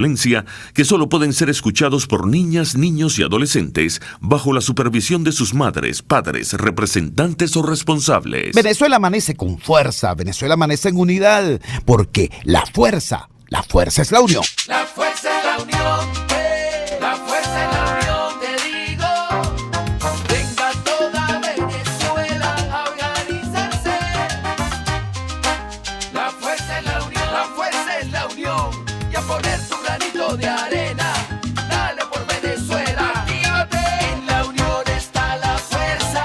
violencia que solo pueden ser escuchados por niñas, niños y adolescentes bajo la supervisión de sus madres, padres, representantes o responsables. Venezuela amanece con fuerza, Venezuela amanece en unidad, porque la fuerza es la unión. La fuerza es la unión, la fuerza es la unión, te digo. Venga toda Venezuela a organizarse. La fuerza es la unión, la fuerza es la unión. Y a poner tu granito de arena, dale por Venezuela. Actívate, en la unión está la fuerza.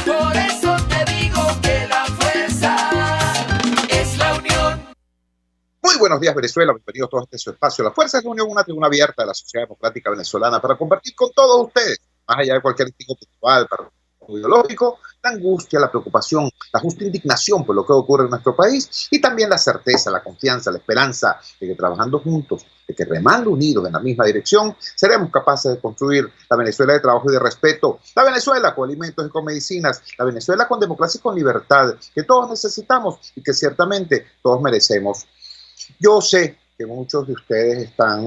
Por eso te digo que la fuerza es la unión. Muy buenos días, Venezuela. Bienvenidos todos a este su espacio. La Fuerza es la Unión, una tribuna abierta de la sociedad democrática venezolana para compartir con todos ustedes, más allá de cualquier tipo puntual, ideológico, la angustia, la preocupación, la justa indignación por lo que ocurre en nuestro país y también la certeza, la confianza, la esperanza de que trabajando juntos, de que remando unidos en la misma dirección, seremos capaces de construir la Venezuela de trabajo y de respeto, la Venezuela con alimentos y con medicinas, la Venezuela con democracia y con libertad, que todos necesitamos y que ciertamente todos merecemos. Yo sé que muchos de ustedes están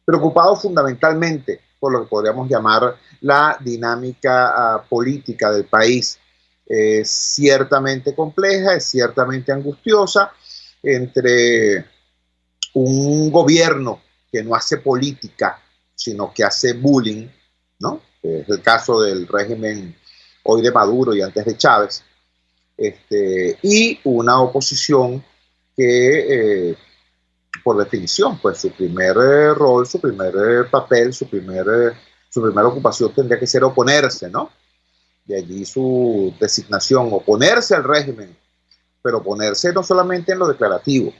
preocupados fundamentalmente por lo que podríamos llamar la dinámica política del país. Es ciertamente compleja, es ciertamente angustiosa, entre un gobierno que no hace política, sino que hace bullying, ¿no? Es el caso del régimen hoy de Maduro y antes de Chávez, y una oposición que por definición, pues su primer rol, su primer papel, su primera ocupación tendría que ser oponerse, ¿no? De allí su designación, oponerse al régimen, pero oponerse no solamente en lo declarativo,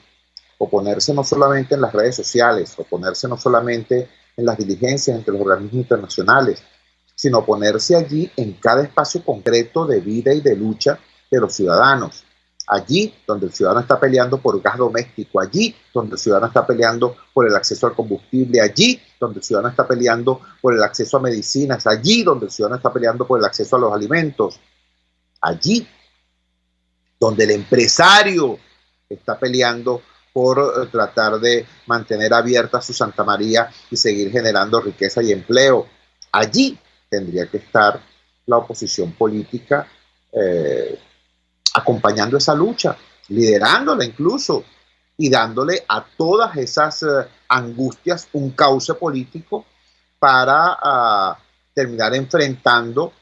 oponerse no solamente en las redes sociales, oponerse no solamente en las diligencias entre los organismos internacionales, sino oponerse allí en cada espacio concreto de vida y de lucha de los ciudadanos. Allí donde el ciudadano está peleando por gas doméstico, allí donde el ciudadano está peleando por el acceso al combustible, allí donde el ciudadano está peleando por el acceso a medicinas, allí donde el ciudadano está peleando por el acceso a los alimentos, allí donde el empresario está peleando por tratar de mantener abierta su Santa María y seguir generando riqueza y empleo. Allí tendría que estar la oposición política acompañando esa lucha, liderándola incluso y dándole a todas esas angustias un cauce político para terminar enfrentando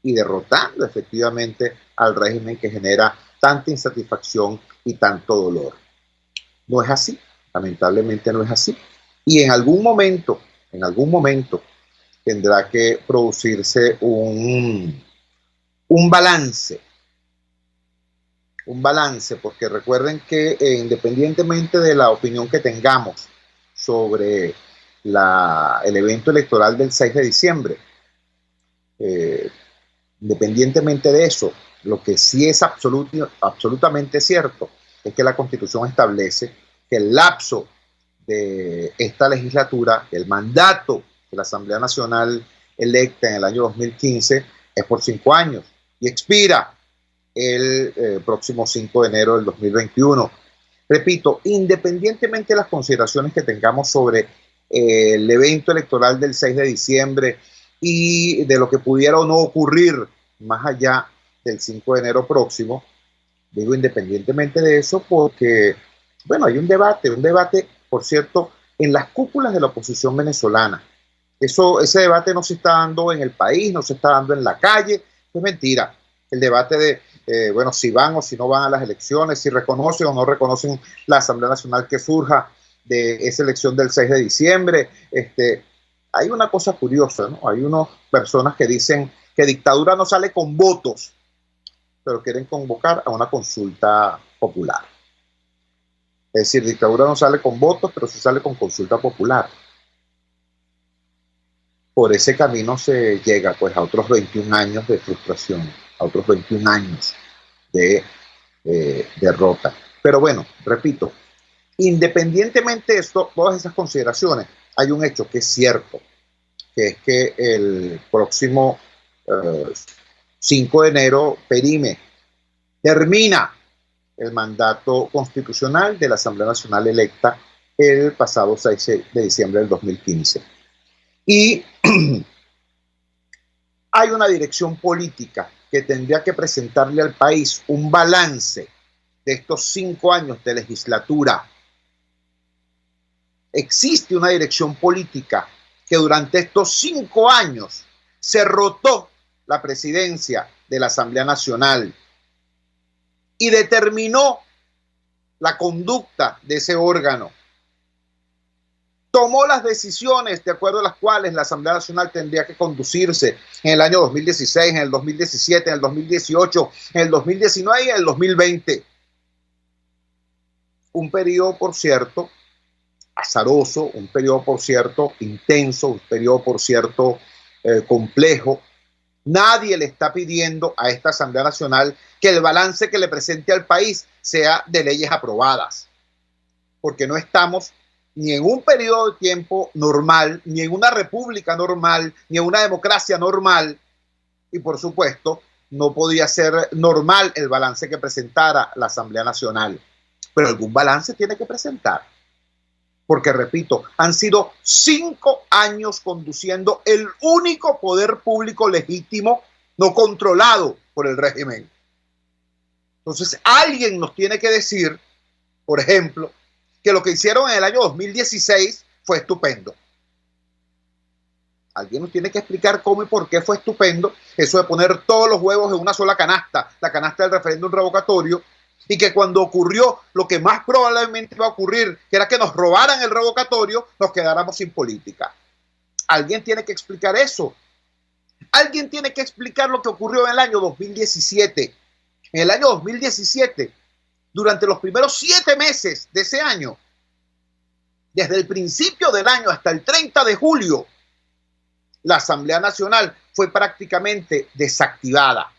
y derrotando efectivamente al régimen que genera tanta insatisfacción y tanto dolor. No es así, lamentablemente no es así. Y en algún momento tendrá que producirse un balance, porque recuerden que independientemente de la opinión que tengamos sobre el evento electoral del 6 de diciembre, independientemente de eso, lo que sí es absolutamente cierto es que la Constitución establece que el lapso de esta legislatura, el mandato de la Asamblea Nacional electa en el año 2015 es por 5 años y expira el próximo 5 de enero del 2021. Repito, independientemente de las consideraciones que tengamos sobre el evento electoral del 6 de diciembre y de lo que pudiera o no ocurrir más allá del 5 de enero próximo, digo independientemente de eso porque, bueno, hay un debate, por cierto, en las cúpulas de la oposición venezolana. Ese debate no se está dando en el país, no se está dando en la calle, es mentira. El debate de si van o si no van a las elecciones, si reconocen o no reconocen la Asamblea Nacional que surja de esa elección del 6 de diciembre. Hay una cosa curiosa, ¿no? Hay unas personas que dicen que dictadura no sale con votos, pero quieren convocar a una consulta popular. Es decir, dictadura no sale con votos, pero sí sale con consulta popular. Por ese camino se llega pues a otros 21 años de frustración, a otros 21 años de derrota. Pero bueno, repito, independientemente de esto, todas esas consideraciones, hay un hecho que es cierto, que es que el próximo 5 de enero termina el mandato constitucional de la Asamblea Nacional electa el pasado 6 de diciembre del 2015. Y hay una dirección política que tendría que presentarle al país un balance de estos 5 años de legislatura. Existe una dirección política que durante estos 5 años se rotó la presidencia de la Asamblea Nacional y determinó la conducta de ese órgano. Tomó las decisiones de acuerdo a las cuales la Asamblea Nacional tendría que conducirse en el año 2016, en el 2017, en el 2018, en el 2019 y en el 2020. Un periodo, por cierto, azaroso, un periodo, por cierto, intenso, un periodo, por cierto, complejo. Nadie le está pidiendo a esta Asamblea Nacional que el balance que le presente al país sea de leyes aprobadas, porque no estamos ni en un periodo de tiempo normal, ni en una república normal, ni en una democracia normal, y por supuesto no podía ser normal el balance que presentara la Asamblea Nacional, pero algún balance tiene que presentar. Porque, repito, han sido 5 años conduciendo el único poder público legítimo no controlado por el régimen. Entonces, alguien nos tiene que decir, por ejemplo, que lo que hicieron en el año 2016 fue estupendo. Alguien nos tiene que explicar cómo y por qué fue estupendo eso de poner todos los huevos en una sola canasta, la canasta del referéndum revocatorio, y que cuando ocurrió lo que más probablemente iba a ocurrir, que era que nos robaran el revocatorio, nos quedáramos sin política. Alguien tiene que explicar eso. Alguien tiene que explicar lo que ocurrió en el año 2017. En el año 2017, durante los primeros 7 meses de ese año, desde el principio del año hasta el 30 de julio, la Asamblea Nacional fue prácticamente desactivada,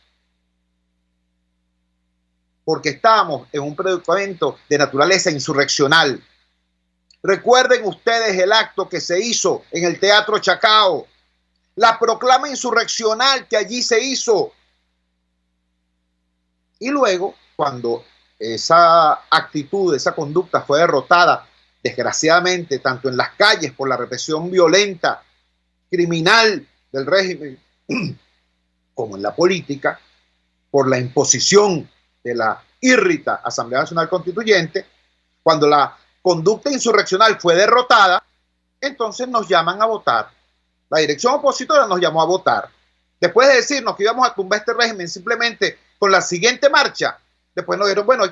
porque estábamos en un predicamento de naturaleza insurreccional. Recuerden ustedes el acto que se hizo en el Teatro Chacao, la proclama insurreccional que allí se hizo. Y luego, cuando esa actitud, esa conducta fue derrotada, desgraciadamente, tanto en las calles por la represión violenta, criminal del régimen, como en la política, por la imposición de la írrita Asamblea Nacional Constituyente, cuando la conducta insurreccional fue derrotada, entonces nos llaman a votar. La dirección opositora nos llamó a votar. Después de decirnos que íbamos a tumbar este régimen simplemente con la siguiente marcha, después nos dijeron, bueno,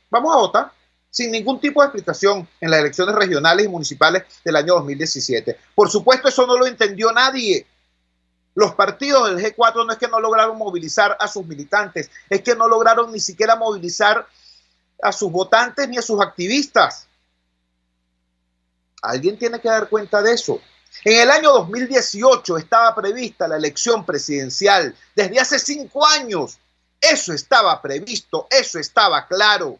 vamos a votar sin ningún tipo de explicación en las elecciones regionales y municipales del año 2017. Por supuesto, eso no lo entendió nadie. Los partidos del G4 no es que no lograron movilizar a sus militantes, es que no lograron ni siquiera movilizar a sus votantes ni a sus activistas. Alguien tiene que dar cuenta de eso. En el año 2018 estaba prevista la elección presidencial. Desde hace 5 años eso estaba previsto, eso estaba claro.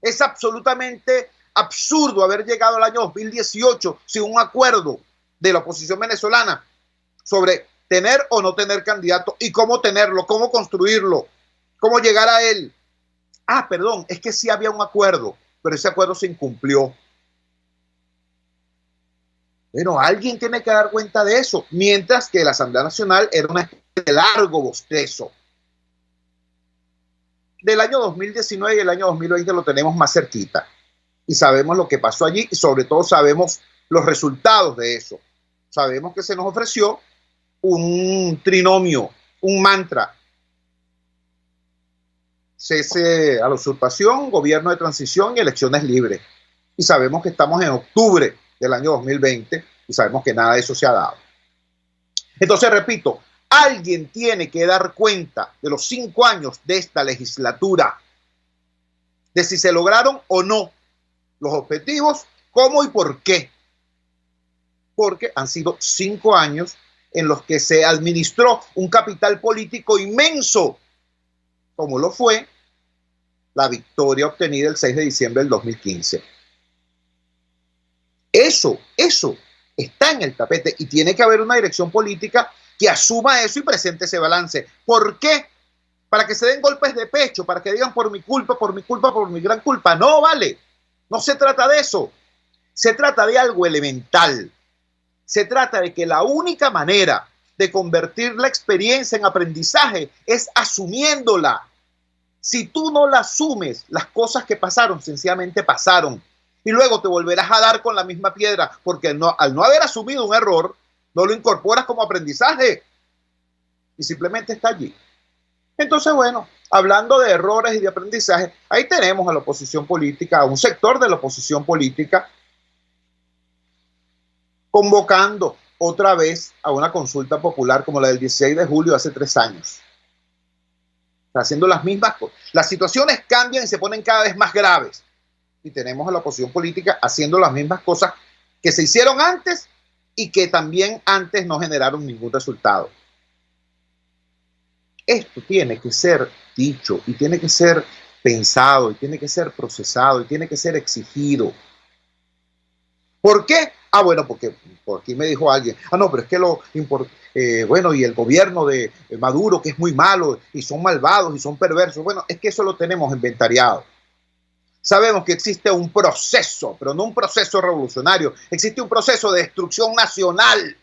Es absolutamente absurdo haber llegado al año 2018 sin un acuerdo de la oposición venezolana sobre tener o no tener candidato y cómo tenerlo, cómo construirlo, cómo llegar a él. Perdón, es que sí había un acuerdo, pero ese acuerdo se incumplió. Bueno, alguien tiene que dar cuenta de eso, mientras que la Asamblea Nacional era una especie de largo bostezo. Del año 2019 y el año 2020 lo tenemos más cerquita y sabemos lo que pasó allí y sobre todo sabemos los resultados de eso. Sabemos que se nos ofreció un trinomio, un mantra: cese a la usurpación, gobierno de transición y elecciones libres. Y sabemos que estamos en octubre del año 2020 y sabemos que nada de eso se ha dado. Entonces, repito, alguien tiene que dar cuenta de los 5 años de esta legislatura, de si se lograron o no los objetivos, cómo y por qué. Porque han sido 5 años en los que se administró un capital político inmenso, como lo fue la victoria obtenida el 6 de diciembre del 2015. Eso está en el tapete y tiene que haber una dirección política que asuma eso y presente ese balance. ¿Por qué? Para que se den golpes de pecho, para que digan por mi culpa, por mi culpa, por mi gran culpa. No, vale. No se trata de eso. Se trata de algo elemental. Se trata de que la única manera de convertir la experiencia en aprendizaje es asumiéndola. Si tú no la asumes, las cosas que pasaron sencillamente pasaron. Y luego te volverás a dar con la misma piedra, porque al no haber asumido un error, no lo incorporas como aprendizaje. Y simplemente está allí. Entonces, bueno, hablando de errores y de aprendizaje, ahí tenemos a la oposición política, a un sector de la oposición política, convocando otra vez a una consulta popular como la del 16 de julio hace 3 años. Está haciendo las mismas cosas. Las situaciones cambian y se ponen cada vez más graves. Y tenemos a la oposición política haciendo las mismas cosas que se hicieron antes y que también antes no generaron ningún resultado. Esto tiene que ser dicho y tiene que ser pensado y tiene que ser procesado y tiene que ser exigido. ¿Por qué? Bueno, porque por aquí me dijo alguien, no, pero es que bueno, y el gobierno de Maduro, que es muy malo, y son malvados, y son perversos. Bueno, es que eso lo tenemos inventariado. Sabemos que existe un proceso, pero no un proceso revolucionario. Existe un proceso de destrucción nacional.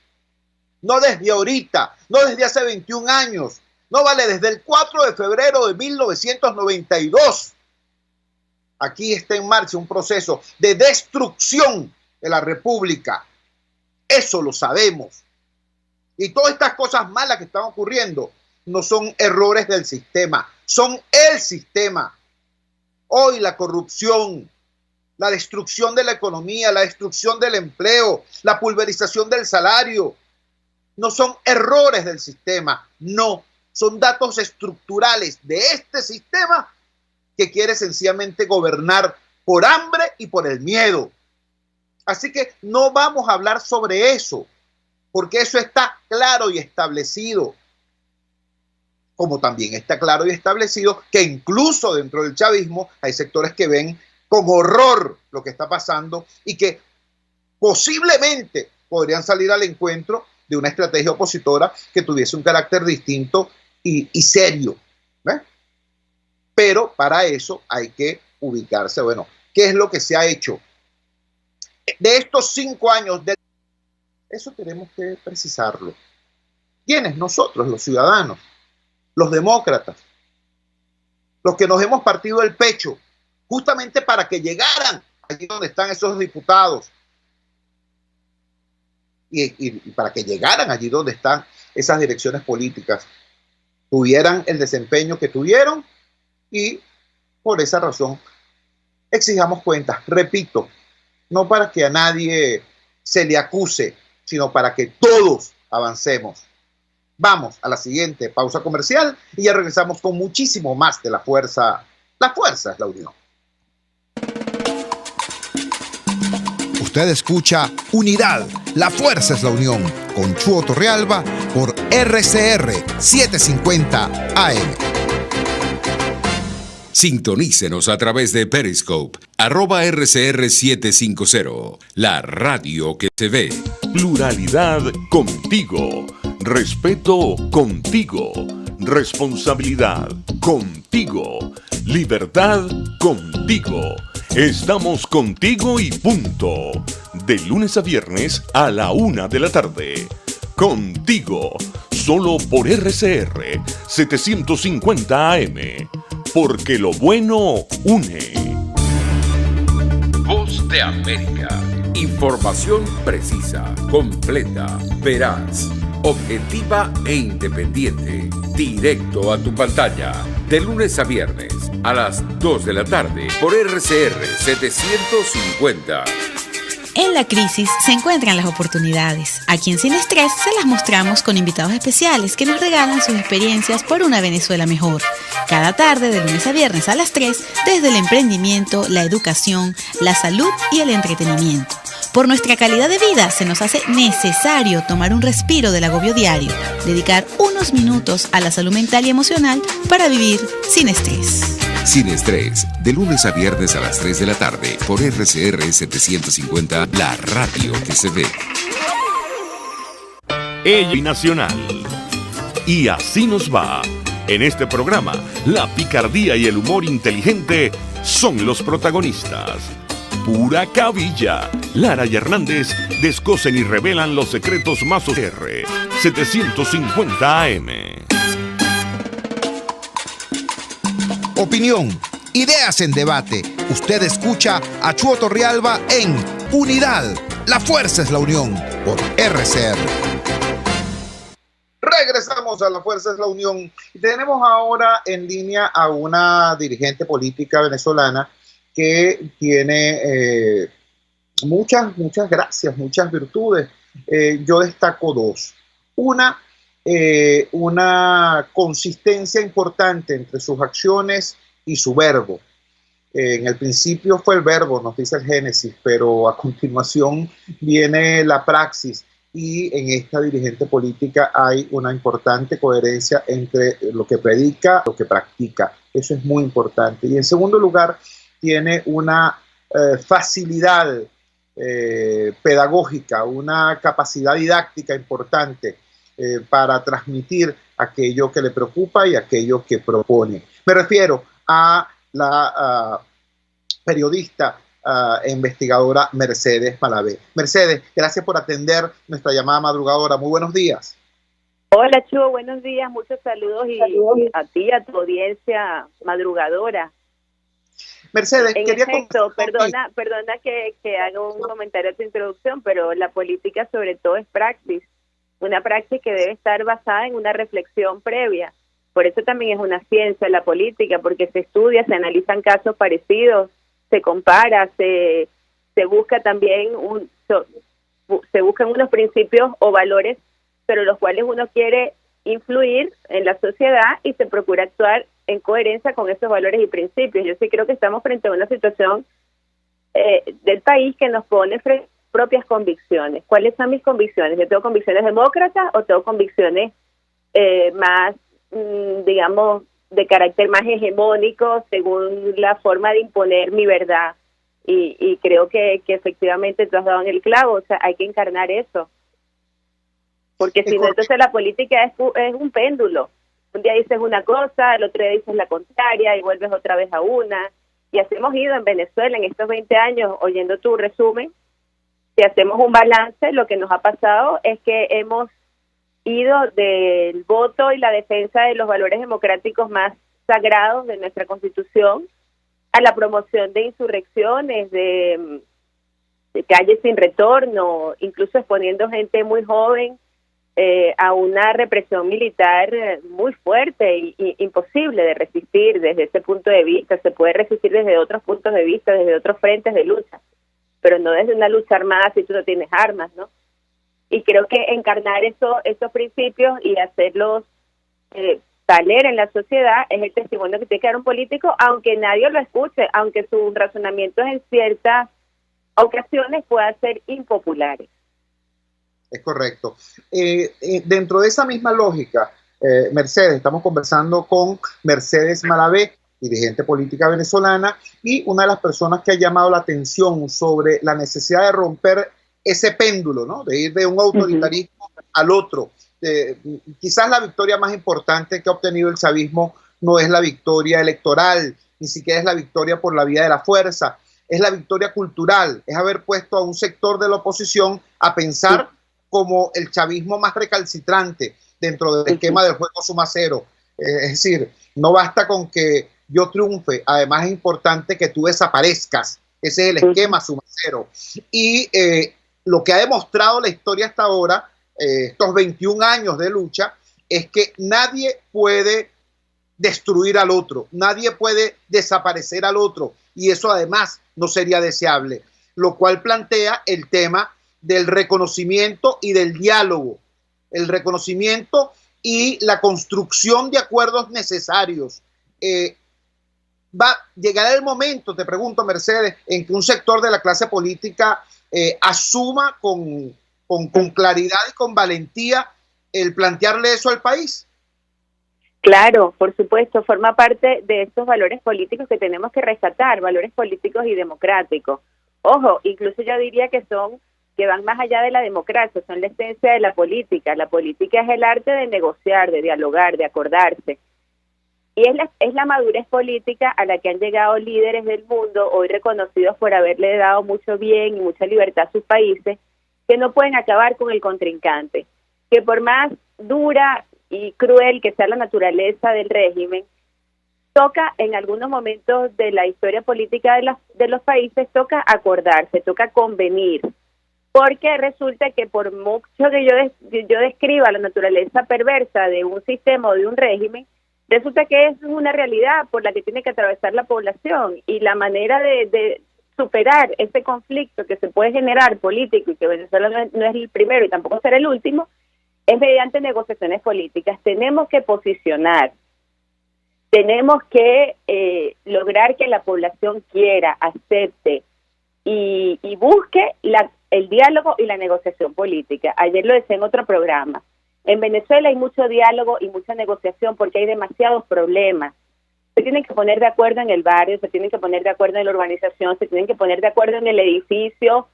No desde ahorita, no desde hace 21 años. No vale, desde el 4 de febrero de 1992. Aquí está en marcha un proceso de destrucción de la República. Eso lo sabemos. Y todas estas cosas malas que están ocurriendo no son errores del sistema, son el sistema. Hoy la corrupción, la destrucción de la economía, la destrucción del empleo, la pulverización del salario, no son errores del sistema, no, son datos estructurales de este sistema que quiere sencillamente gobernar por hambre y por el miedo. Así que no vamos a hablar sobre eso, porque eso está claro y establecido. Como también está claro y establecido que incluso dentro del chavismo hay sectores que ven con horror lo que está pasando y que posiblemente podrían salir al encuentro de una estrategia opositora que tuviese un carácter distinto y serio. ¿Ves? Pero para eso hay que ubicarse. Bueno, ¿qué es lo que se ha hecho? De estos 5 años, eso tenemos que precisarlo. ¿Quiénes? Nosotros, los ciudadanos, los demócratas, los que nos hemos partido el pecho, justamente para que llegaran allí donde están esos diputados y para que llegaran allí donde están esas direcciones políticas, tuvieran el desempeño que tuvieron y por esa razón exijamos cuentas. Repito, no para que a nadie se le acuse, sino para que todos avancemos. Vamos a la siguiente pausa comercial y ya regresamos con muchísimo más de La Fuerza. La fuerza es la unión. Usted escucha Unidad, la fuerza es la unión, con Chuo Torrealba por RCR 750 AM. Sintonícenos a través de Periscope, @RCR750, la radio que se ve. Pluralidad contigo. Respeto contigo. Responsabilidad contigo. Libertad contigo. Estamos contigo y punto. De lunes a viernes a la 1 de la tarde. Contigo. Solo por RCR 750 AM. Porque lo bueno une. Voz de América. Información precisa, completa, veraz, objetiva e independiente. Directo a tu pantalla. De lunes a viernes a las 2 de la tarde por RCR 750. En la crisis se encuentran las oportunidades. Aquí en Sin Estrés se las mostramos con invitados especiales que nos regalan sus experiencias por una Venezuela mejor. Cada tarde, de lunes a viernes a las 3, desde el emprendimiento, la educación, la salud y el entretenimiento. Por nuestra calidad de vida se nos hace necesario tomar un respiro del agobio diario, dedicar unos minutos a la salud mental y emocional para vivir sin estrés. Sin Estrés, de lunes a viernes a las 3 de la tarde por RCR 750, la radio que se ve. Ella y Nacional. Y así nos va. En este programa, la picardía y el humor inteligente son los protagonistas. pura cabilla. Lara y Hernández descosen y revelan los secretos más R. 750 AM. Opinión, ideas en debate. Usted escucha a Chuo Torrealba en Unidad. La fuerza es la unión por RCR. Regresamos a La Fuerza es la Unión. Tenemos ahora en línea a una dirigente política venezolana que tiene muchas gracias, muchas virtudes. Yo destaco dos. Una consistencia importante entre sus acciones y su verbo. En el principio fue el verbo, nos dice el Génesis, pero a continuación viene la praxis. Y en esta dirigente política hay una importante coherencia entre lo que predica y lo que practica. Eso es muy importante. Y en segundo lugar, tiene una facilidad pedagógica, una capacidad didáctica importante para transmitir aquello que le preocupa y aquello que propone. Me refiero a la periodista e investigadora Mercedes Malavé. Mercedes, gracias por atender nuestra llamada madrugadora. Muy buenos días. Hola, Chuo, buenos días, muchos saludos y a ti y a tu audiencia madrugadora. Mercedes, en quería efecto, perdona que haga un comentario a tu introducción, pero la política sobre todo es praxis, una praxis que debe estar basada en una reflexión previa. Por eso también es una ciencia la política, porque se estudia, se analizan casos parecidos, se compara, se busca también se buscan unos principios o valores, pero los cuales uno quiere influir en la sociedad y se procura actuar en coherencia con esos valores y principios. Yo sí creo que estamos frente a una situación del país que nos pone frente a propias convicciones. ¿Cuáles son mis convicciones? ¿Yo tengo convicciones demócratas o tengo convicciones más, digamos, de carácter más hegemónico según la forma de imponer mi verdad? Y creo que efectivamente tú has dado en el clavo, o sea, hay que encarnar eso. Porque si no, entonces la política es un péndulo. Un día dices una cosa, el otro día dices la contraria y vuelves otra vez a una. Y así hemos ido en Venezuela en estos 20 años, oyendo tu resumen. Si hacemos un balance, lo que nos ha pasado es que hemos ido del voto y la defensa de los valores democráticos más sagrados de nuestra Constitución a la promoción de insurrecciones, de calles sin retorno, incluso exponiendo gente muy joven a una represión militar muy fuerte y imposible de resistir desde ese punto de vista. Se puede resistir desde otros puntos de vista, desde otros frentes de lucha, pero no desde una lucha armada si tú no tienes armas, ¿no? Y creo que encarnar esos principios y hacerlos valer en la sociedad es el testimonio que tiene que dar un político, aunque nadie lo escuche, aunque sus razonamientos en ciertas ocasiones puedan ser impopulares. Es correcto. Dentro de esa misma lógica, Mercedes, estamos conversando con Mercedes Malavé, dirigente política venezolana, y una de las personas que ha llamado la atención sobre la necesidad de romper ese péndulo, ¿no? De ir de un autoritarismo al otro. Quizás la victoria más importante que ha obtenido el chavismo no es la victoria electoral, ni siquiera es la victoria por la vía de la fuerza, es la victoria cultural, es haber puesto a un sector de la oposición a pensar como el chavismo más recalcitrante dentro del esquema del juego suma cero. Es decir, no basta con que yo triunfe, además es importante que tú desaparezcas. Ese es el esquema suma cero. Y lo que ha demostrado la historia hasta ahora, estos 21 años de lucha, es que nadie puede destruir al otro, nadie puede desaparecer al otro, y eso además no sería deseable, lo cual plantea el tema del reconocimiento y del diálogo, el reconocimiento y la construcción de acuerdos necesarios. Va a llegar el momento, te pregunto, Mercedes, en que un sector de la clase política asuma con claridad y con valentía el plantearle eso al país. Claro, por supuesto, forma parte de estos valores políticos que tenemos que rescatar, valores políticos y democráticos. Ojo, incluso yo diría que van más allá de la democracia, son la esencia de la política. La política es el arte de negociar, de dialogar, de acordarse. Y es la madurez política a la que han llegado líderes del mundo, hoy reconocidos por haberle dado mucho bien y mucha libertad a sus países, que no pueden acabar con el contrincante, que por más dura y cruel que sea la naturaleza del régimen, toca en algunos momentos de la historia política de los países, toca acordarse, toca convenir, porque resulta que por mucho que yo describa la naturaleza perversa de un sistema o de un régimen, resulta que es una realidad por la que tiene que atravesar la población, y la manera de superar ese conflicto que se puede generar político, y que Venezuela no es el primero y tampoco será el último, es mediante negociaciones políticas. Tenemos que posicionar, tenemos que lograr que la población quiera, acepte y busque el diálogo y la negociación política. Ayer lo decía en otro programa. En Venezuela hay mucho diálogo y mucha negociación porque hay demasiados problemas. Se tienen que poner de acuerdo en el barrio, se tienen que poner de acuerdo en la urbanización, se tienen que poner de acuerdo en el edificio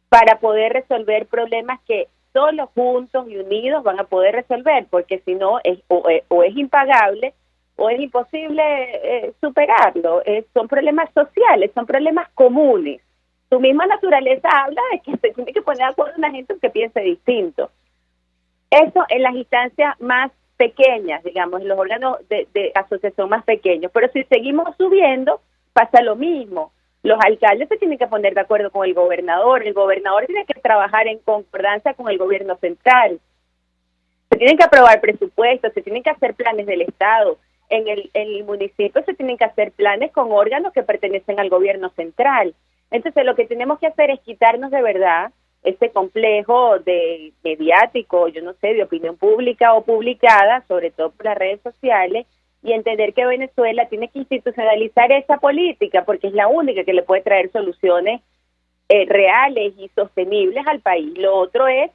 para poder resolver problemas que solo juntos y unidos van a poder resolver, porque si no o es impagable o es imposible superarlo. Son problemas sociales, son problemas comunes. Su misma naturaleza habla de que se tiene que poner de acuerdo una gente que piense distinto. Eso en las instancias más pequeñas, digamos, en los órganos de asociación más pequeños. Pero si seguimos subiendo, pasa lo mismo. Los alcaldes se tienen que poner de acuerdo con el gobernador tiene que trabajar en concordancia con el gobierno central. Se tienen que aprobar presupuestos, se tienen que hacer planes del Estado. En el municipio se tienen que hacer planes con órganos que pertenecen al gobierno central. Entonces lo que tenemos que hacer es quitarnos de verdad ese complejo de mediático, yo no sé, de opinión pública o publicada, sobre todo por las redes sociales, y entender que Venezuela tiene que institucionalizar esa política, porque es la única que le puede traer soluciones reales y sostenibles al país. Lo otro es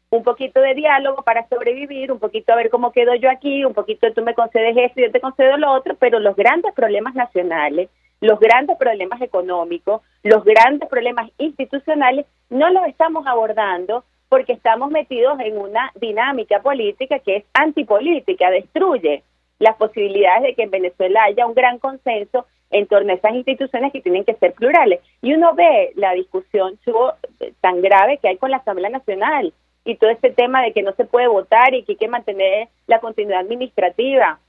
un poquito de diálogo para sobrevivir, un poquito a ver cómo quedo yo aquí, un poquito tú me concedes esto y yo te concedo lo otro, pero los grandes problemas nacionales, los grandes problemas económicos, los grandes problemas institucionales, no los estamos abordando porque estamos metidos en una dinámica política que es antipolítica, destruye las posibilidades de que en Venezuela haya un gran consenso en torno a esas instituciones que tienen que ser plurales. Y uno ve la discusión tan grave que hay con la Asamblea Nacional y todo este tema de que no se puede votar y que hay que mantener la continuidad administrativa.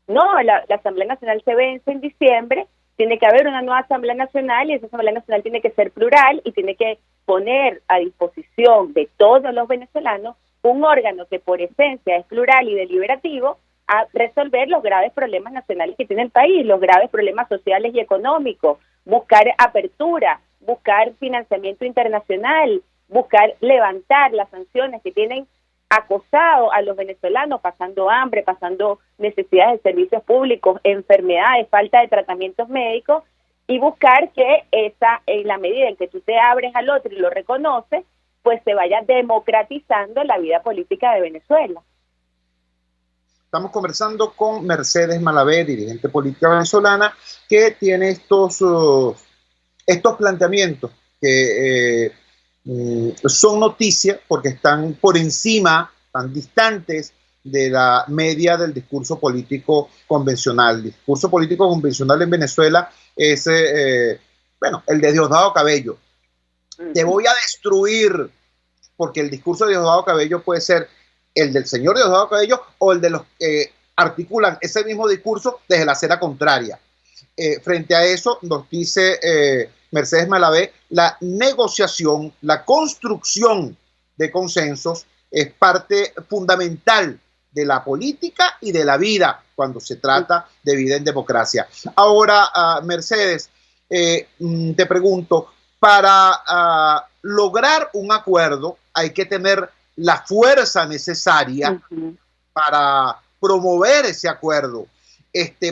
No, la Asamblea Nacional se vence en diciembre, tiene que haber una nueva Asamblea Nacional y esa Asamblea Nacional tiene que ser plural y tiene que poner a disposición de todos los venezolanos un órgano que por esencia es plural y deliberativo a resolver los graves problemas nacionales que tiene el país, los graves problemas sociales y económicos, buscar apertura, buscar financiamiento internacional, buscar levantar las sanciones que tienen acosado a los venezolanos, pasando hambre, pasando necesidades de servicios públicos, enfermedades, falta de tratamientos médicos, y buscar que en la medida en que tú te abres al otro y lo reconoces, pues se vaya democratizando la vida política de Venezuela. Estamos conversando con Mercedes Malavé, dirigente política venezolana, que tiene estos planteamientos que son noticias porque están por encima, tan distantes de la media del discurso político convencional. El discurso político convencional en Venezuela es, el de Diosdado Cabello. Te voy a destruir, porque el discurso de Diosdado Cabello puede ser el del señor Diosdado Cabello o el de los que articulan ese mismo discurso desde la acera contraria. Frente a eso, nos dice Mercedes Malavé, la negociación, la construcción de consensos es parte fundamental de la política y de la vida cuando se trata de vida en democracia. Ahora, Mercedes, te pregunto, para lograr un acuerdo hay que tener la fuerza necesaria para promover ese acuerdo.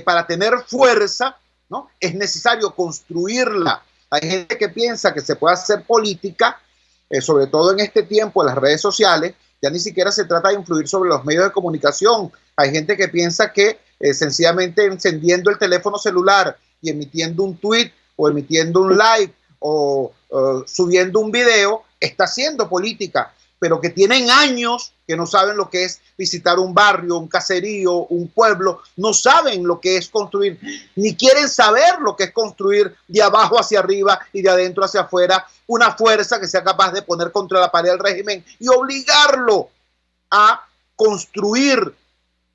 Para tener fuerza, ¿no?, es necesario construirla. Hay gente que piensa que se puede hacer política, sobre todo en este tiempo, en las redes sociales. Ya ni siquiera se trata de influir sobre los medios de comunicación. Hay gente que piensa que sencillamente encendiendo el teléfono celular y emitiendo un tweet o emitiendo un live o subiendo un video está haciendo política. pero que tienen años que no saben lo que es visitar un barrio, un caserío, un pueblo, no saben lo que es construir, ni quieren saber lo que es construir de abajo hacia arriba y de adentro hacia afuera una fuerza que sea capaz de poner contra la pared al régimen y obligarlo a construir,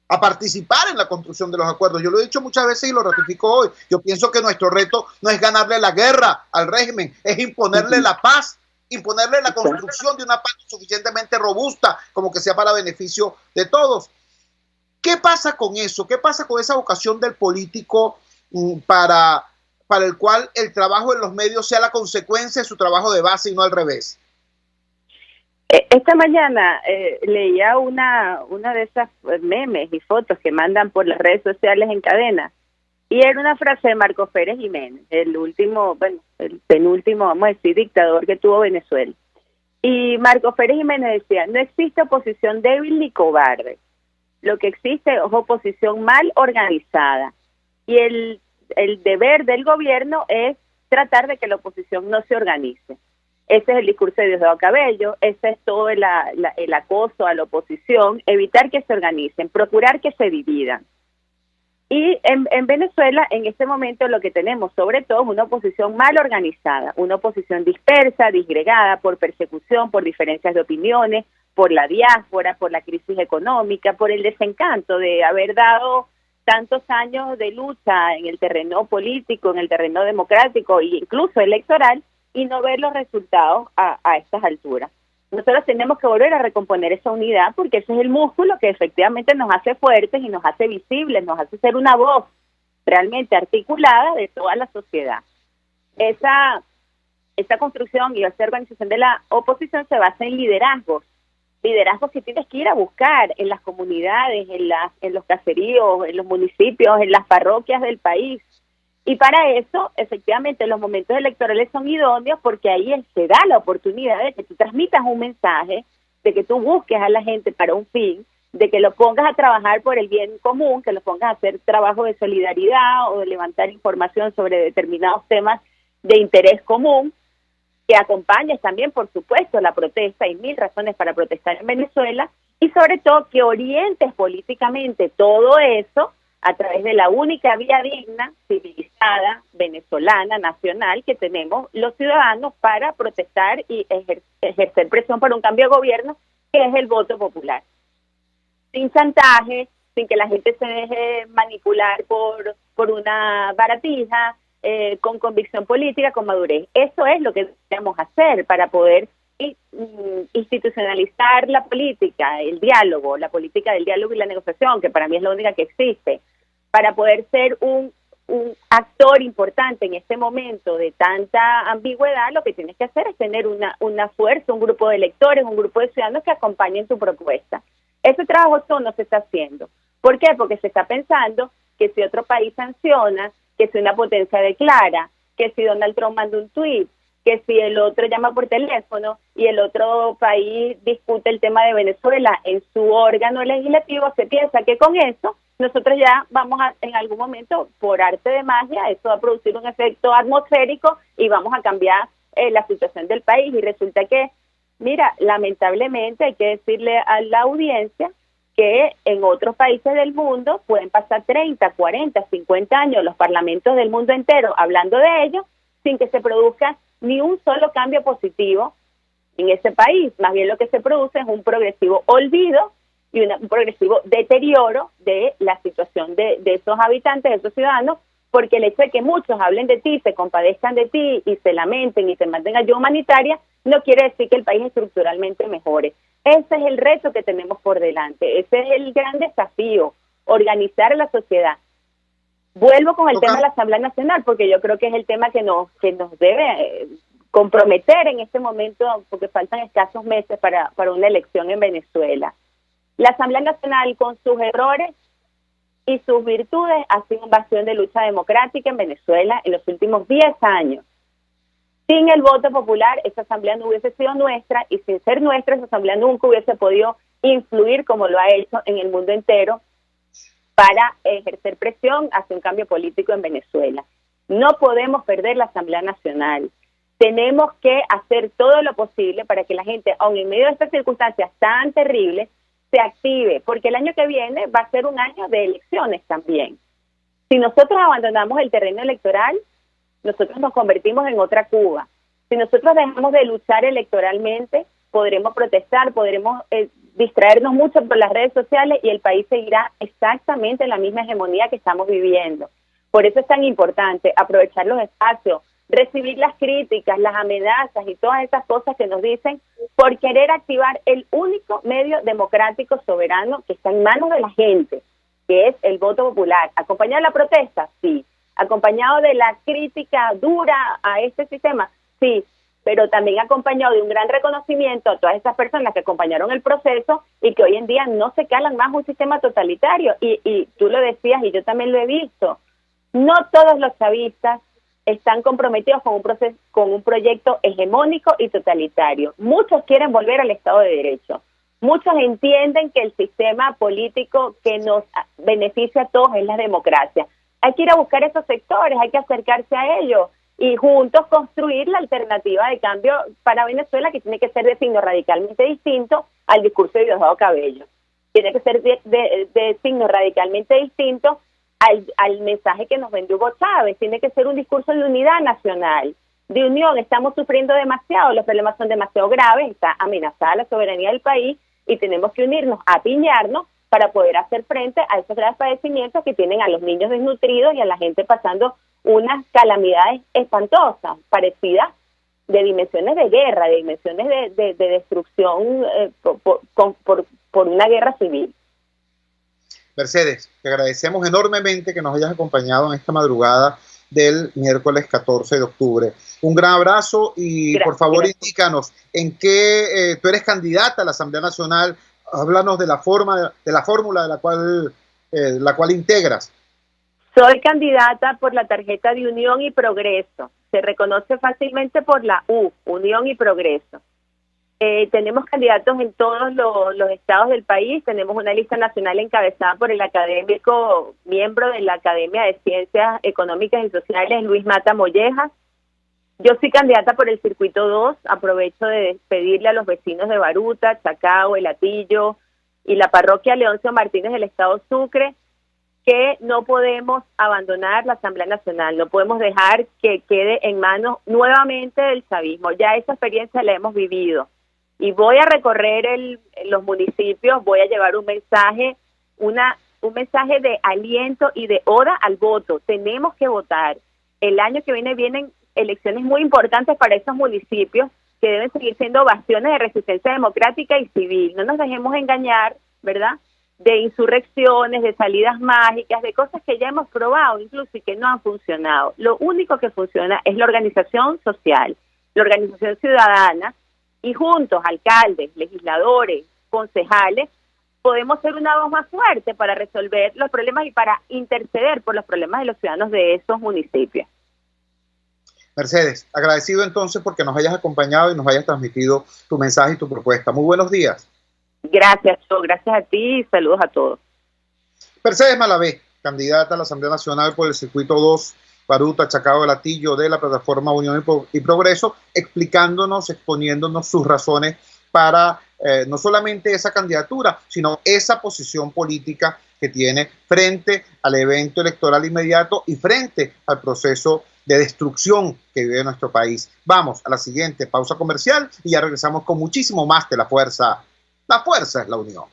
a participar en la construcción de los acuerdos. Yo lo he dicho muchas veces y lo ratifico hoy. Yo pienso que nuestro reto no es ganarle la guerra al régimen, es imponerle la paz, imponerle la construcción de una paz suficientemente robusta como que sea para beneficio de todos. ¿Qué pasa con eso? ¿Qué pasa con esa vocación del político para el cual el trabajo en los medios sea la consecuencia de su trabajo de base y no al revés? Esta mañana leía una de esas memes y fotos que mandan por las redes sociales en cadena, y era una frase de Marcos Pérez Jiménez, el penúltimo, vamos a decir, dictador que tuvo Venezuela. Y Marcos Pérez Jiménez decía: no existe oposición débil ni cobarde, lo que existe es oposición mal organizada, y el deber del gobierno es tratar de que la oposición no se organice. Ese es el discurso de Diosdado Cabello, ese es todo el acoso a la oposición, evitar que se organicen, procurar que se dividan. Y en Venezuela, en este momento, lo que tenemos sobre todo es una oposición mal organizada, una oposición dispersa, disgregada por persecución, por diferencias de opiniones, por la diáspora, por la crisis económica, por el desencanto de haber dado tantos años de lucha en el terreno político, en el terreno democrático e incluso electoral, y no ver los resultados a estas alturas. Nosotros tenemos que volver a recomponer esa unidad, porque ese es el músculo que efectivamente nos hace fuertes y nos hace visibles, nos hace ser una voz realmente articulada de toda la sociedad. Esa construcción y esa organización de la oposición se basa en liderazgos que tienes que ir a buscar en las comunidades, en los caseríos, en los municipios, en las parroquias del país. Y para eso, efectivamente, los momentos electorales son idóneos, porque ahí se da la oportunidad de que tú transmitas un mensaje, de que tú busques a la gente para un fin, de que lo pongas a trabajar por el bien común, que lo pongas a hacer trabajo de solidaridad o de levantar información sobre determinados temas de interés común, que acompañes también, por supuesto, la protesta. Hay 1000 razones para protestar en Venezuela, y sobre todo que orientes políticamente todo eso a través de la única vía digna, civilizada, venezolana, nacional, que tenemos los ciudadanos para protestar y ejercer presión por un cambio de gobierno, que es el voto popular. Sin chantaje, sin que la gente se deje manipular por una baratija, con convicción política, con madurez. Eso es lo que debemos hacer para poder institucionalizar la política, el diálogo, la política del diálogo y la negociación, que para mí es la única que existe, para poder ser un actor importante en este momento de tanta ambigüedad. Lo que tienes que hacer es tener una fuerza, un grupo de electores, un grupo de ciudadanos que acompañen tu propuesta. Ese trabajo todo no se está haciendo. ¿Por qué? Porque se está pensando que si otro país sanciona, que si una potencia declara, que si Donald Trump manda un tuit, que si el otro llama por teléfono y el otro país discute el tema de Venezuela en su órgano legislativo, se piensa que con eso nosotros ya vamos a, en algún momento, por arte de magia, eso va a producir un efecto atmosférico y vamos a cambiar la situación del país. Y resulta que, mira, lamentablemente hay que decirle a la audiencia que en otros países del mundo pueden pasar 30, 40, 50 años los parlamentos del mundo entero hablando de ello sin que se produzca ni un solo cambio positivo en ese país. Más bien lo que se produce es un progresivo olvido y un progresivo deterioro de la situación de esos habitantes, de esos ciudadanos, porque el hecho de que muchos hablen de ti, se compadezcan de ti y se lamenten y te manden ayuda humanitaria, no quiere decir que el país estructuralmente mejore. Ese es el reto que tenemos por delante, ese es el gran desafío, organizar a la sociedad. Vuelvo con el tema de la Asamblea Nacional, porque yo creo que es el tema que nos debe comprometer en este momento, porque faltan escasos meses para una elección en Venezuela. La Asamblea Nacional, con sus errores y sus virtudes, ha sido un bastión de lucha democrática en Venezuela en los últimos 10 años. Sin el voto popular, esa asamblea no hubiese sido nuestra, y sin ser nuestra, esa asamblea nunca hubiese podido influir como lo ha hecho en el mundo entero para ejercer presión hacia un cambio político en Venezuela. No podemos perder la Asamblea Nacional. Tenemos que hacer todo lo posible para que la gente, aun en medio de estas circunstancias tan terribles, se active, porque el año que viene va a ser un año de elecciones también. Si nosotros abandonamos el terreno electoral, nosotros nos convertimos en otra Cuba. Si nosotros dejamos de luchar electoralmente, podremos protestar, podremos distraernos mucho por las redes sociales y el país seguirá exactamente en la misma hegemonía que estamos viviendo. Por eso es tan importante aprovechar los espacios, recibir las críticas, las amenazas y todas esas cosas que nos dicen por querer activar el único medio democrático soberano que está en manos de la gente, que es el voto popular. ¿Acompañado de la protesta? Sí. ¿Acompañado de la crítica dura a este sistema? Sí. Pero también acompañado de un gran reconocimiento a todas esas personas que acompañaron el proceso y que hoy en día no se calan más un sistema totalitario. Y tú lo decías y yo también lo he visto. No todos los chavistas están comprometidos con un proyecto hegemónico y totalitario. Muchos quieren volver al Estado de Derecho. Muchos entienden que el sistema político que nos beneficia a todos es la democracia. Hay que ir a buscar esos sectores, hay que acercarse a ellos y juntos construir la alternativa de cambio para Venezuela, que tiene que ser de signo radicalmente distinto al discurso de Diosdado Cabello. Tiene que ser de signo radicalmente distinto al mensaje que nos vendió Hugo Chávez. Tiene que ser un discurso de unidad nacional, de unión. Estamos sufriendo demasiado, los problemas son demasiado graves, está amenazada la soberanía del país y tenemos que unirnos, apiñarnos para poder hacer frente a esos graves padecimientos que tienen a los niños desnutridos y a la gente pasando unas calamidades espantosas, parecidas de dimensiones de guerra, de dimensiones de destrucción por una guerra civil. Mercedes, te agradecemos enormemente que nos hayas acompañado en esta madrugada del miércoles 14 de octubre. Un gran abrazo y gracias, por favor indícanos en qué tú eres candidata a la Asamblea Nacional. Háblanos de la fórmula de la cual integras. Soy candidata por la tarjeta de Unión y Progreso. Se reconoce fácilmente por la U, Unión y Progreso. Tenemos candidatos en todos los estados del país. Tenemos una lista nacional encabezada por el académico, miembro de la Academia de Ciencias Económicas y Sociales, Luis Mata Mollejas. Yo soy candidata por el Circuito 2. Aprovecho de despedirle a los vecinos de Baruta, Chacao, El Hatillo y la parroquia Leoncio Martínez del estado Sucre, que no podemos abandonar la Asamblea Nacional, no podemos dejar que quede en manos nuevamente del chavismo. Ya esa experiencia la hemos vivido. Y voy a recorrer los municipios, voy a llevar un mensaje de aliento y de oda al voto. Tenemos que votar. El año que vienen elecciones muy importantes para esos municipios que deben seguir siendo bastiones de resistencia democrática y civil. No nos dejemos engañar, ¿verdad?, de insurrecciones, de salidas mágicas, de cosas que ya hemos probado incluso y que no han funcionado. Lo único que funciona es la organización social, la organización ciudadana, y juntos, alcaldes, legisladores, concejales, podemos ser una voz más fuerte para resolver los problemas y para interceder por los problemas de los ciudadanos de esos municipios. Mercedes, agradecido entonces porque nos hayas acompañado y nos hayas transmitido tu mensaje y tu propuesta. Muy buenos días. Gracias, Cho, gracias a ti y saludos a todos. Mercedes Malavé, candidata a la Asamblea Nacional por el Circuito 2, Baruta, Chacao, El Hatillo, de la plataforma Unión y Progreso, exponiéndonos sus razones para no solamente esa candidatura, sino esa posición política que tiene frente al evento electoral inmediato y frente al proceso de destrucción que vive nuestro país. Vamos a la siguiente pausa comercial y ya regresamos con muchísimo más de La Fuerza. La fuerza es la unión.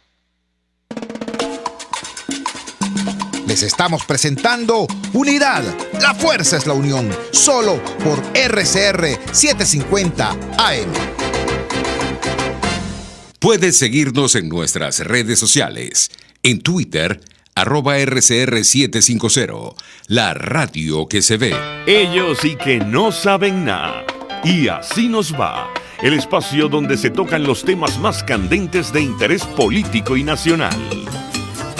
Les estamos presentando Unidad. La fuerza es la unión. Solo por RCR 750 AM. Puedes seguirnos en nuestras redes sociales. En Twitter, @RCR750. La radio que se ve. Ellos sí que no saben nada. Y así nos va. El espacio donde se tocan los temas más candentes de interés político y nacional.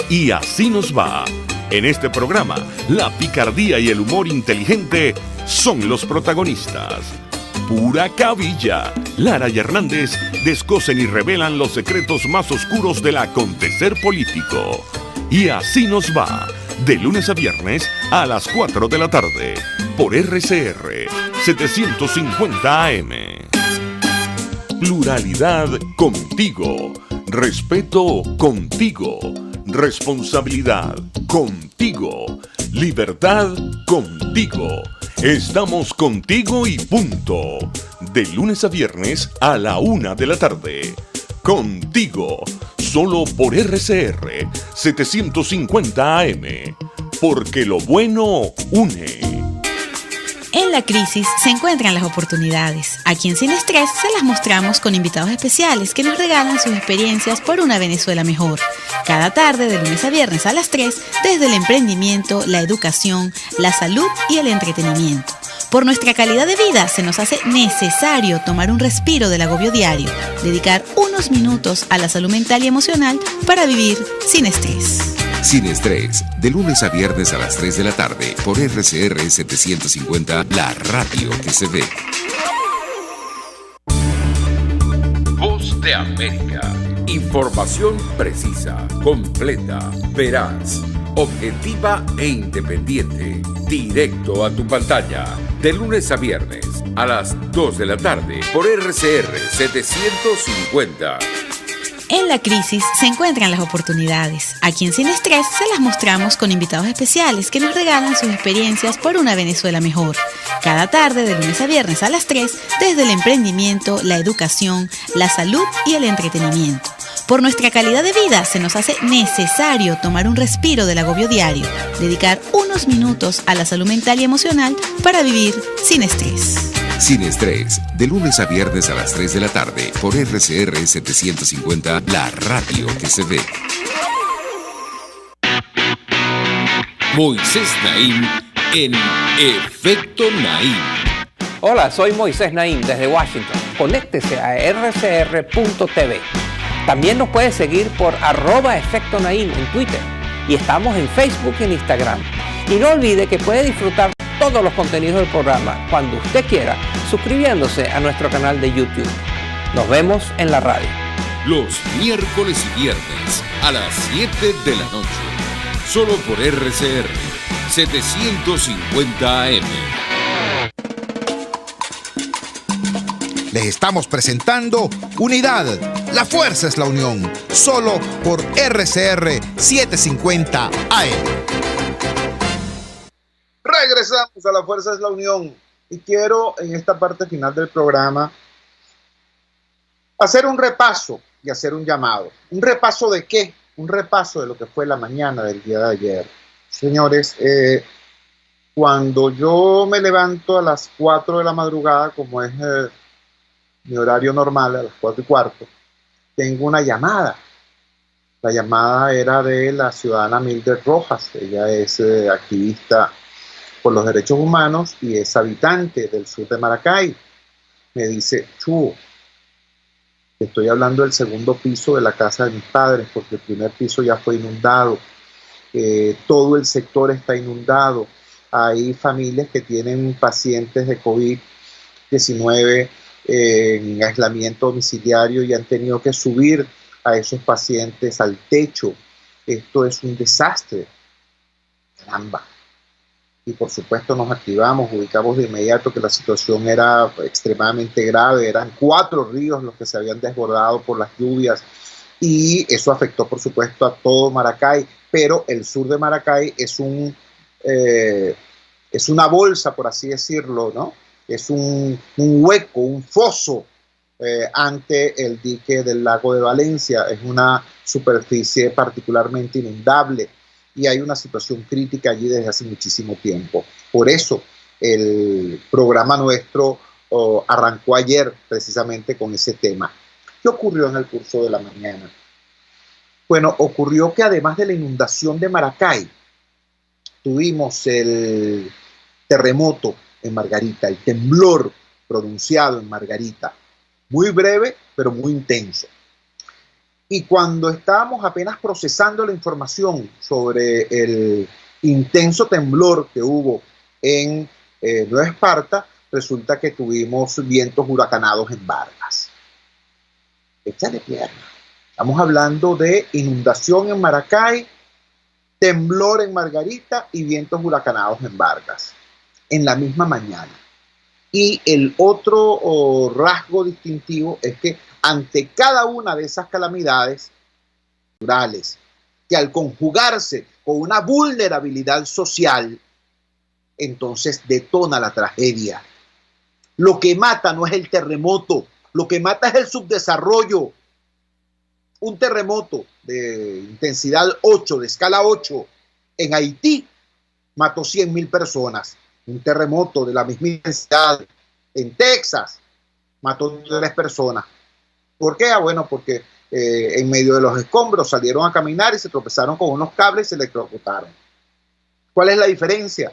Y así nos va. En este programa, la picardía y el humor inteligente son los protagonistas. Pura cabilla. Lara y Hernández descosen y revelan los secretos más oscuros del acontecer político. Y así nos va. De lunes a viernes a las 4 de la tarde. Por RCR. 750 AM. Pluralidad contigo. Respeto contigo. Responsabilidad contigo. Libertad contigo. Estamos contigo y punto. De lunes a viernes a la 1 de la tarde. Contigo. Solo por RCR 750 AM. Porque lo bueno une. En la crisis se encuentran las oportunidades. Aquí en Sin Estrés se las mostramos con invitados especiales que nos regalan sus experiencias por una Venezuela mejor. Cada tarde, de lunes a viernes a las 3, desde el emprendimiento, la educación, la salud y el entretenimiento. Por nuestra calidad de vida se nos hace necesario tomar un respiro del agobio diario, dedicar unos minutos a la salud mental y emocional para vivir sin estrés. Sin Estrés, de lunes a viernes a las 3 de la tarde por RCR 750, la radio que se ve. Voz de América. Información precisa, completa, veraz, objetiva e independiente. Directo a tu pantalla. De lunes a viernes a las 2 de la tarde por RCR 750. En la crisis se encuentran las oportunidades. Aquí en Sin Estrés se las mostramos con invitados especiales que nos regalan sus experiencias por una Venezuela mejor. Cada tarde, de lunes a viernes a las 3, desde el emprendimiento, la educación, la salud y el entretenimiento. Por nuestra calidad de vida se nos hace necesario tomar un respiro del agobio diario, dedicar unos minutos a la salud mental y emocional para vivir sin estrés. Sin Estrés, de lunes a viernes a las 3 de la tarde por RCR 750, la radio que se ve. Moisés Naim en Efecto Naim. Hola, soy Moisés Naim desde Washington. Conéctese a rcr.tv. También nos puede seguir por @Efecto Naim en Twitter. Y estamos en Facebook y en Instagram. Y no olvide que puede disfrutar todos los contenidos del programa cuando usted quiera, suscribiéndose a nuestro canal de YouTube. Nos vemos en la radio. Los miércoles y viernes a las 7 de la noche. Solo por RCR 750 AM. Les estamos presentando Unidad. La fuerza es la unión. Solo por RCR 750 AM. Regresamos a La Fuerza es la Unión y quiero en esta parte final del programa hacer un repaso y hacer un llamado. ¿Un repaso de qué? Un repaso de lo que fue la mañana del día de ayer. Señores, cuando yo me levanto a las 4 de la madrugada, como es mi horario normal, a las 4:15, tengo una llamada. La llamada era de la ciudadana Mildred Rojas. Ella es activista por los derechos humanos y es habitante del sur de Maracay. Me dice: Chu, te estoy hablando del segundo piso de la casa de mis padres, porque el primer piso ya fue inundado. Todo el sector está inundado. Hay familias que tienen pacientes de COVID-19 en aislamiento domiciliario y han tenido que subir a esos pacientes al techo. Esto es un desastre. Caramba. Y por supuesto nos activamos, ubicamos de inmediato que la situación era extremadamente grave. Eran 4 ríos los que se habían desbordado por las lluvias y eso afectó por supuesto a todo Maracay, pero el sur de Maracay es una bolsa, por así decirlo, ¿no? Es un hueco, un foso ante el dique del lago de Valencia. Es una superficie particularmente inundable y hay una situación crítica allí desde hace muchísimo tiempo. Por eso el programa nuestro arrancó ayer precisamente con ese tema. ¿Qué ocurrió en el curso de la mañana? Bueno, ocurrió que además de la inundación de Maracay, tuvimos el terremoto en Margarita, el temblor pronunciado en Margarita. Muy breve, pero muy intenso. Y cuando estábamos apenas procesando la información sobre el intenso temblor que hubo en Nueva Esparta, resulta que tuvimos vientos huracanados en Vargas. Échale pierna. Estamos hablando de inundación en Maracay, temblor en Margarita y vientos huracanados en Vargas. En la misma mañana. Y el otro rasgo distintivo es que ante cada una de esas calamidades naturales, que al conjugarse con una vulnerabilidad social, entonces detona la tragedia. Lo que mata no es el terremoto, lo que mata es el subdesarrollo. Un terremoto de intensidad 8, de escala 8, en Haití mató 100.000 personas. Un terremoto de la misma intensidad en Texas mató 3 personas. ¿Por qué? Bueno, porque en medio de los escombros salieron a caminar y se tropezaron con unos cables y se electrocutaron. ¿Cuál es la diferencia?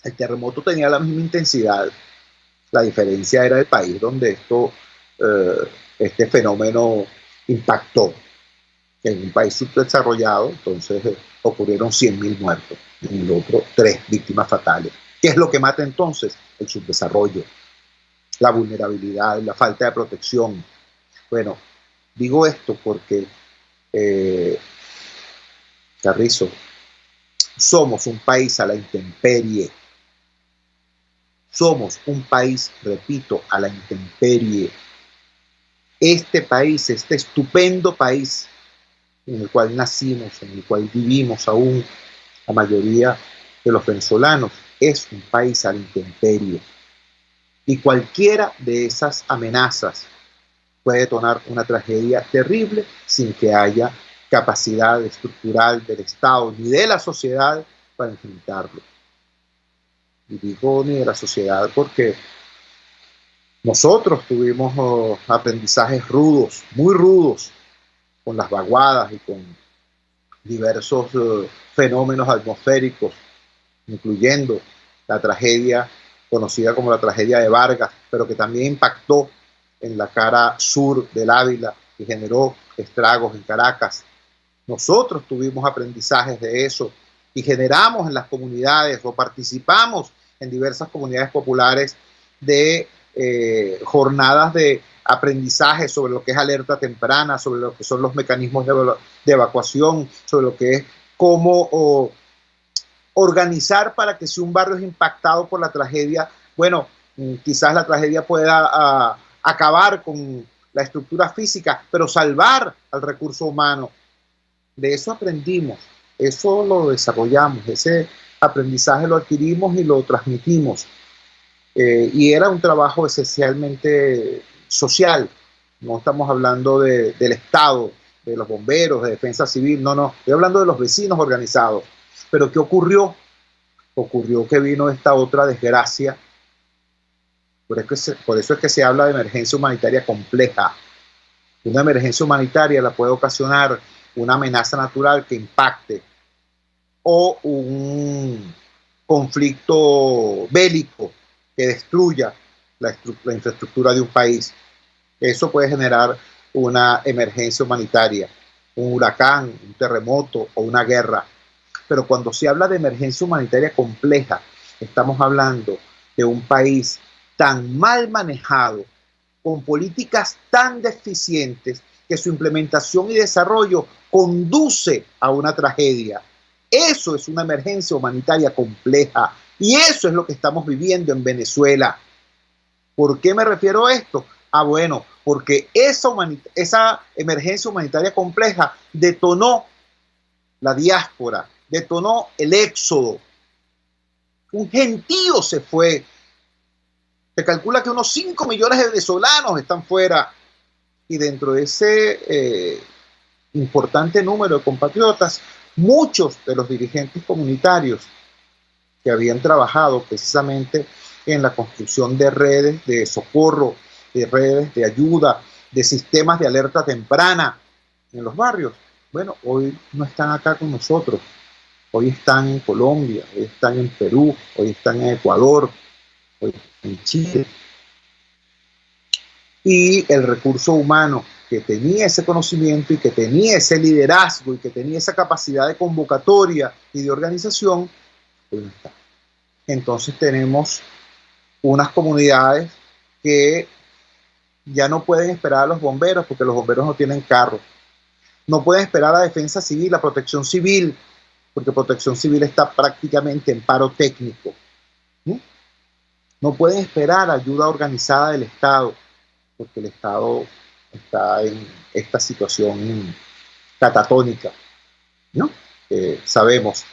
El terremoto tenía la misma intensidad. La diferencia era el país donde este fenómeno impactó. En un país subdesarrollado, entonces ocurrieron 100.000 muertos. En el otro, 3 víctimas fatales. ¿Qué es lo que mata entonces? El subdesarrollo, la vulnerabilidad, la falta de protección. Bueno, digo esto porque, Carrizo, somos un país a la intemperie. Somos un país, repito, a la intemperie. Este país, este estupendo país en el cual nacimos, en el cual vivimos aún la mayoría de los venezolanos, es un país a la intemperie. Y cualquiera de esas amenazas puede detonar una tragedia terrible sin que haya capacidad estructural del Estado ni de la sociedad para enfrentarlo. Y digo ni de la sociedad porque nosotros tuvimos aprendizajes rudos, muy rudos, con las vaguadas y con diversos fenómenos atmosféricos, incluyendo la tragedia conocida como la tragedia de Vargas, pero que también impactó en la cara sur del Ávila y generó estragos en Caracas. Nosotros tuvimos aprendizajes de eso y generamos en las comunidades o participamos en diversas comunidades populares de jornadas de aprendizaje sobre lo que es alerta temprana, sobre lo que son los mecanismos de evacuación, sobre lo que es cómo organizar para que si un barrio es impactado por la tragedia, bueno, quizás la tragedia pueda acabar con la estructura física, pero salvar al recurso humano. De eso aprendimos, eso lo desarrollamos, ese aprendizaje lo adquirimos y lo transmitimos. Y era un trabajo esencialmente social. No estamos hablando del Estado, de los bomberos, de defensa civil, no, estoy hablando de los vecinos organizados. Pero ¿qué ocurrió? Ocurrió que vino esta otra desgracia. Por eso es que se habla de emergencia humanitaria compleja. Una emergencia humanitaria la puede ocasionar una amenaza natural que impacte o un conflicto bélico que destruya la infraestructura de un país. Eso puede generar una emergencia humanitaria, un huracán, un terremoto o una guerra. Pero cuando se habla de emergencia humanitaria compleja, estamos hablando de un país tan mal manejado, con políticas tan deficientes, que su implementación y desarrollo conduce a una tragedia. Eso es una emergencia humanitaria compleja y eso es lo que estamos viviendo en Venezuela. ¿Por qué me refiero a esto? Bueno, porque esa emergencia humanitaria compleja detonó la diáspora, detonó el éxodo. Un gentío se fue. Se calcula que unos 5 millones de venezolanos están fuera. Y dentro de ese importante número de compatriotas, muchos de los dirigentes comunitarios que habían trabajado precisamente en la construcción de redes de socorro, de redes de ayuda, de sistemas de alerta temprana en los barrios, bueno, hoy no están acá con nosotros. Hoy están en Colombia, hoy están en Perú, hoy están en Ecuador, hoy están en Chile. Y el recurso humano que tenía ese conocimiento y que tenía ese liderazgo y que tenía esa capacidad de convocatoria y de organización, pues no está. Entonces tenemos unas comunidades que ya no pueden esperar a los bomberos porque los bomberos no tienen carro. No pueden esperar a Defensa Civil, a Protección Civil, porque Protección Civil está prácticamente en paro técnico. No pueden esperar ayuda organizada del Estado, porque el Estado está en esta situación catatónica, ¿no? Sabemos.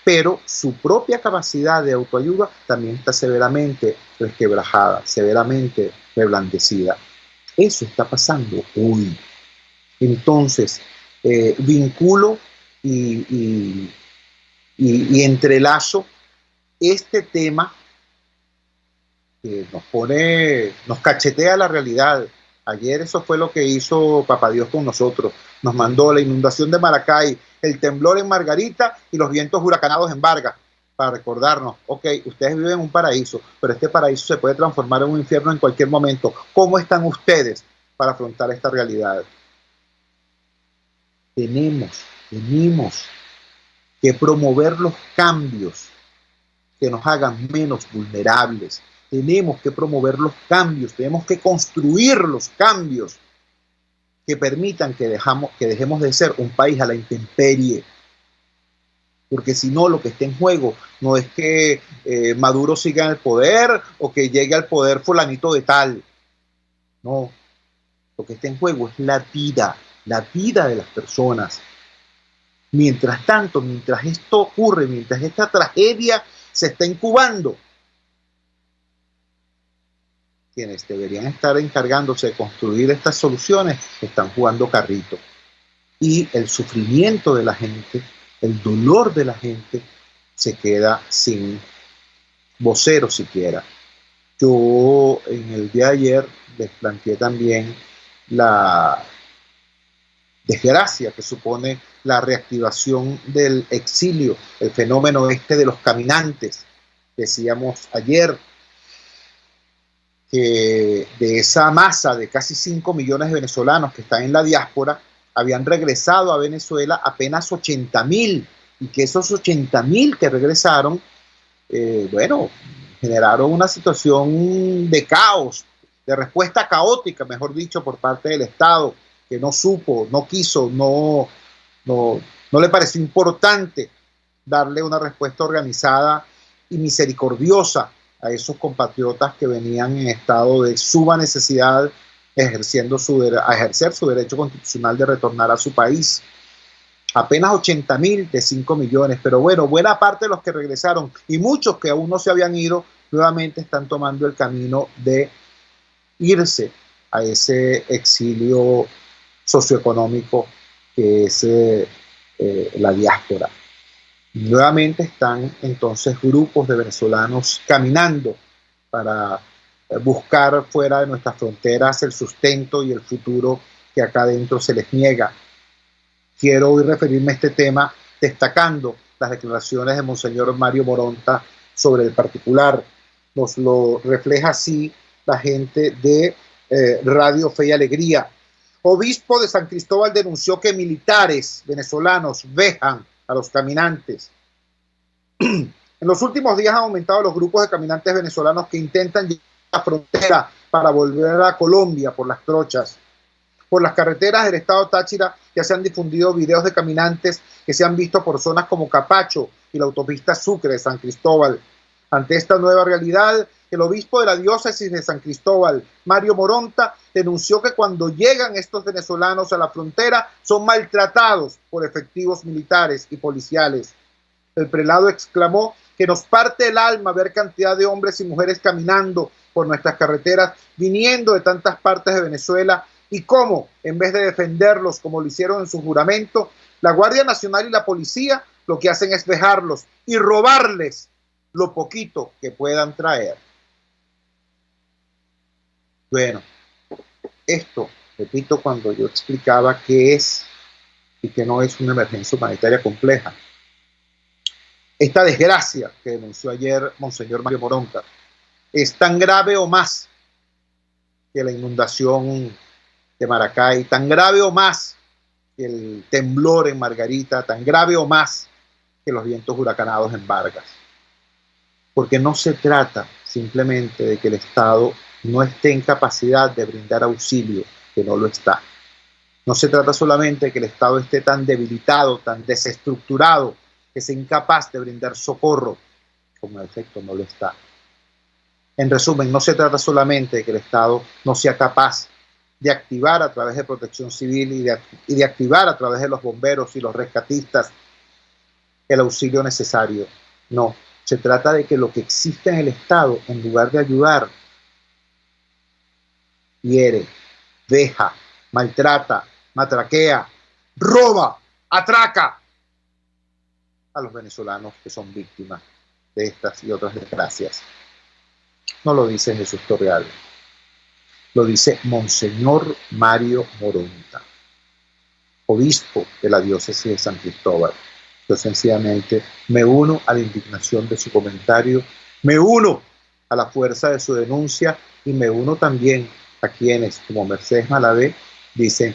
Pero su propia capacidad de autoayuda también está severamente resquebrajada, severamente reblandecida. Eso está pasando hoy. Entonces, vinculo y entrelazo este tema que nos cachetea la realidad. Ayer eso fue lo que hizo Papá Dios con nosotros. Nos mandó la inundación de Maracay, el temblor en Margarita y los vientos huracanados en Vargas, para recordarnos, ok, ustedes viven en un paraíso, pero este paraíso se puede transformar en un infierno en cualquier momento. ¿Cómo están ustedes para afrontar esta realidad? Tenemos que promover los cambios que nos hagan menos vulnerables. Tenemos que promover los cambios, tenemos que construir los cambios que permitan que dejemos de ser un país a la intemperie. Porque si no, lo que está en juego no es que Maduro siga en el poder o que llegue al poder fulanito de tal. No, lo que está en juego es la vida de las personas. Mientras tanto, mientras esto ocurre, mientras esta tragedia se está incubando, quienes deberían estar encargándose de construir estas soluciones están jugando carrito. Y el sufrimiento de la gente, el dolor de la gente, se queda sin vocero siquiera. Yo en el día de ayer les planteé también la desgracia que supone la reactivación del exilio, el fenómeno de los caminantes. Decíamos ayer que de esa masa de casi 5 millones de venezolanos que están en la diáspora, habían regresado a Venezuela apenas 80.000, y que esos 80.000 que regresaron, generaron una situación de caos, de respuesta caótica, mejor dicho, por parte del Estado, que no supo, no quiso, no le pareció importante darle una respuesta organizada y misericordiosa a esos compatriotas que venían en estado de suma necesidad, a ejercer su derecho constitucional de retornar a su país. Apenas 80.000 de 5 millones, pero bueno, buena parte de los que regresaron y muchos que aún no se habían ido, nuevamente están tomando el camino de irse a ese exilio socioeconómico que es la diáspora. Nuevamente están entonces grupos de venezolanos caminando para buscar fuera de nuestras fronteras el sustento y el futuro que acá adentro se les niega. Quiero hoy referirme a este tema destacando las declaraciones de Monseñor Mario Moronta sobre el particular. Nos lo refleja así la gente de Radio Fe y Alegría. Obispo de San Cristóbal denunció que militares venezolanos vejan a los caminantes. En los últimos días han aumentado los grupos de caminantes venezolanos que intentan llegar a la frontera para volver a Colombia por las trochas. Por las carreteras del estado Táchira ya se han difundido videos de caminantes que se han visto por zonas como Capacho y la autopista Sucre de San Cristóbal. Ante esta nueva realidad, el obispo de la diócesis de San Cristóbal, Mario Moronta, denunció que cuando llegan estos venezolanos a la frontera son maltratados por efectivos militares y policiales. El prelado exclamó que nos parte el alma ver cantidad de hombres y mujeres caminando por nuestras carreteras, viniendo de tantas partes de Venezuela, y cómo, en vez de defenderlos como lo hicieron en su juramento, la Guardia Nacional y la policía lo que hacen es dejarlos y robarles lo poquito que puedan traer. Bueno, esto, repito, cuando yo explicaba qué es y que no es una emergencia humanitaria compleja. Esta desgracia que denunció ayer Monseñor Mario Moronta es tan grave o más que la inundación de Maracay, tan grave o más que el temblor en Margarita, tan grave o más que los vientos huracanados en Vargas. Porque no se trata simplemente de que el Estado no esté en capacidad de brindar auxilio, que no lo está. No se trata solamente de que el Estado esté tan debilitado, tan desestructurado, que sea incapaz de brindar socorro, como en efecto no lo está. En resumen, no se trata solamente de que el Estado no sea capaz de activar a través de protección civil y de activar a través de los bomberos y los rescatistas el auxilio necesario. No, se trata de que lo que existe en el Estado, en lugar de ayudar, hiere, deja, maltrata, matraquea, roba, atraca a los venezolanos que son víctimas de estas y otras desgracias. No lo dice Jesús Torrealba, lo dice Monseñor Mario Moronta, obispo de la diócesis de San Cristóbal. Yo sencillamente me uno a la indignación de su comentario, me uno a la fuerza de su denuncia y me uno también a quienes, como Mercedes Malavé, dicen,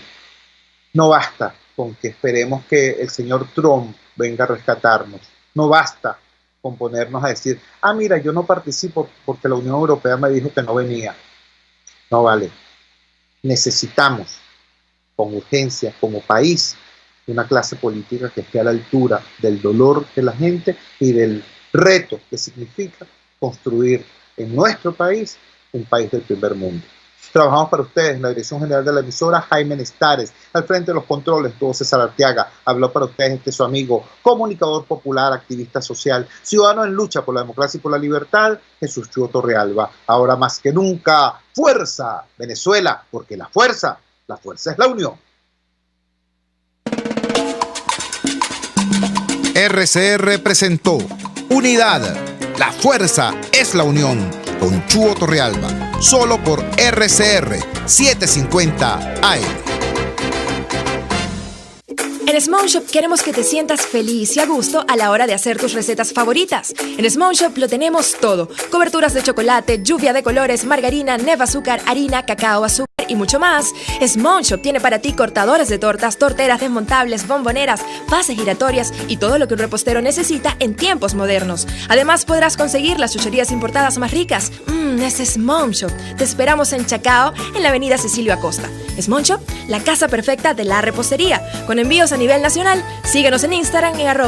no basta con que esperemos que el señor Trump venga a rescatarnos, no basta con ponernos a decir, mira, yo no participo porque la Unión Europea me dijo que no venía. No vale. Necesitamos, con urgencia, como país, una clase política que esté a la altura del dolor de la gente y del reto que significa construir en nuestro país un país del primer mundo. Trabajamos para ustedes en la dirección general de la emisora, Jaime Nestares, al frente de los controles, todo César Arteaga. Habló para ustedes su amigo, comunicador popular, activista social, ciudadano en lucha por la democracia y por la libertad, Jesús Chúo Torrealba. Ahora más que nunca, fuerza, Venezuela, porque la fuerza es la unión. RCR presentó Unidad, la fuerza es la unión, con Chúo Torrealba, solo por RCR 750 AM. En Small Shop queremos que te sientas feliz y a gusto a la hora de hacer tus recetas favoritas. En Small Shop lo tenemos todo: coberturas de chocolate, lluvia de colores, margarina, neva azúcar, harina, cacao, azúcar y mucho más. Small Shop tiene para ti cortadores de tortas, torteras desmontables, bomboneras, bases giratorias y todo lo que un repostero necesita en tiempos modernos. Además podrás conseguir las chucherías importadas más ricas. Es Small Shop. Te esperamos en Chacao, en la avenida Cecilio Acosta. Small Shop, la casa perfecta de la repostería. Con envíos a nivel nacional, síguenos en Instagram en